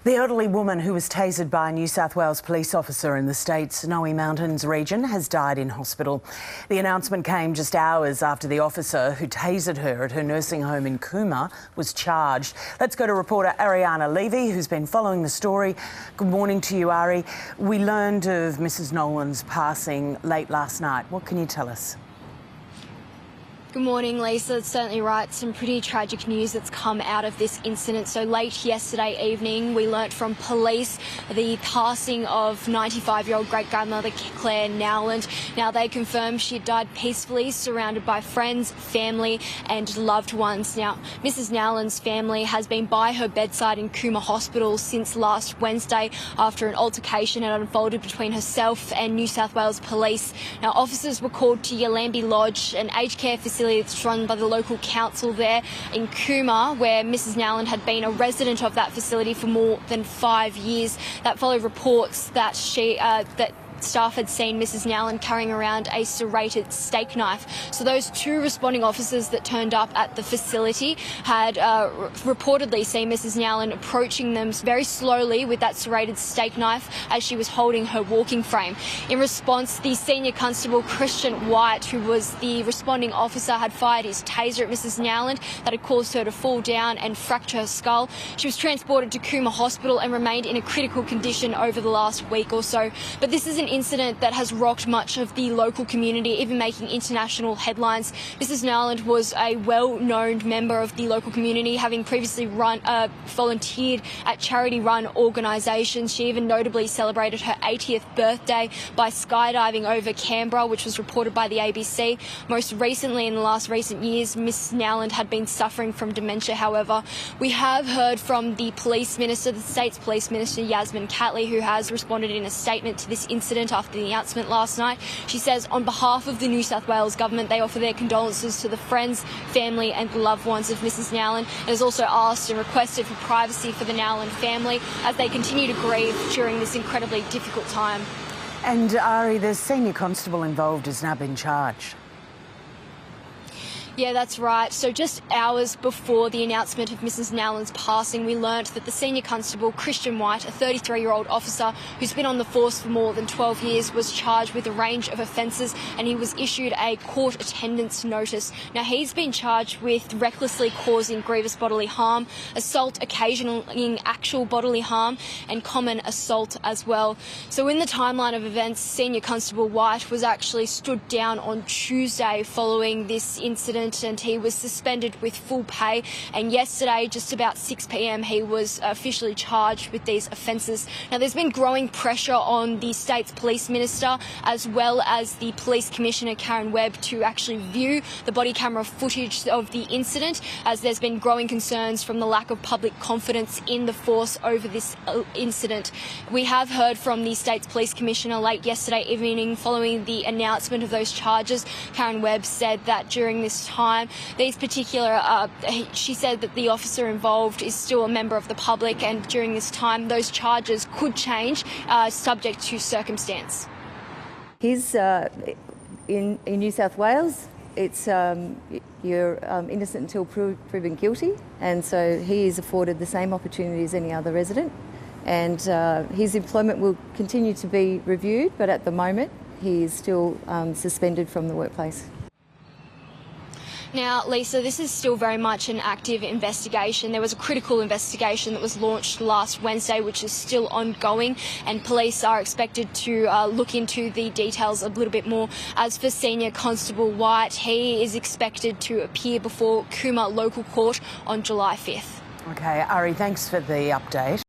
The elderly woman who was tasered by a New South Wales police officer in the state's Snowy Mountains region has died in hospital. The announcement came just hours after the officer who tasered her at her nursing home in Cooma was charged. Let's go to reporter Ariana Levy, who's been following the story. Good morning to you, Ari. We learned of Mrs Nowland's passing late last night. What can you tell us? Good morning, Lisa. It's certainly right. Some pretty tragic news that's come out of this incident. So late yesterday evening, we learnt from police the passing of 95-year-old great-grandmother Clare Nowland. Now, they confirmed she had died peacefully, surrounded by friends, family and loved ones. Now, Mrs Nowland's family has been by her bedside in Cooma Hospital since last Wednesday after an altercation had unfolded between herself and New South Wales Police. Now, officers were called to Yallambee Lodge, an aged care facility that's run by the local council there in Cooma, where Mrs Nowland had been a resident of that facility for more than 5 years. That followed reports that staff had seen Mrs Nowland carrying around a serrated steak knife. So those two responding officers that turned up at the facility had reportedly seen Mrs Nowland approaching them very slowly with that serrated steak knife as she was holding her walking frame. In response, the senior constable Christian White, who was the responding officer, had fired his taser at Mrs Nowland that had caused her to fall down and fracture her skull. She was transported to Cooma Hospital and remained in a critical condition over the last week or so. But this is an incident that has rocked much of the local community, even making international headlines. Mrs Nowland was a well-known member of the local community, having previously volunteered at charity-run organisations. She even notably celebrated her 80th birthday by skydiving over Canberra, which was reported by the ABC. Most recently, in the last recent years, Mrs Nowland had been suffering from dementia. However, we have heard from the police minister, the state's police minister, Yasmin Catley, who has responded in a statement to this incident after the announcement last night. She says on behalf of the New South Wales government, they offer their condolences to the friends, family and loved ones of Mrs Nowland, and has also asked and requested for privacy for the Nowland family as they continue to grieve during this incredibly difficult time. And Ari, the senior constable involved has now been charged. Yeah, that's right. So just hours before the announcement of Mrs Nowland's passing, we learnt that the senior constable, Christian White, a 33-year-old officer who's been on the force for more than 12 years, was charged with a range of offences and he was issued a court attendance notice. Now, he's been charged with recklessly causing grievous bodily harm, assault occasioning actual bodily harm and common assault as well. So in the timeline of events, Senior Constable White was actually stood down on Tuesday following this incident, and he was suspended with full pay. And yesterday, just about 6 p.m, he was officially charged with these offences. Now, there's been growing pressure on the state's police minister as well as the police commissioner, Karen Webb, to actually view the body camera footage of the incident, as there's been growing concerns from the lack of public confidence in the force over this incident. We have heard from the state's police commissioner late yesterday evening following the announcement of those charges. Karen Webb said that during this time, these particular, she said that the officer involved is still a member of the public, and during this time those charges could change subject to circumstance. He's in New South Wales. It's you're innocent until proven guilty, and so he is afforded the same opportunity as any other resident, and his employment will continue to be reviewed, but at the moment he is still suspended from the workplace. Now, Lisa, this is still very much an active investigation. There was a critical investigation that was launched last Wednesday, which is still ongoing, and police are expected to look into the details a little bit more. As for Senior Constable White, he is expected to appear before Cooma Local Court on July 5th. Okay, Ari, thanks for the update.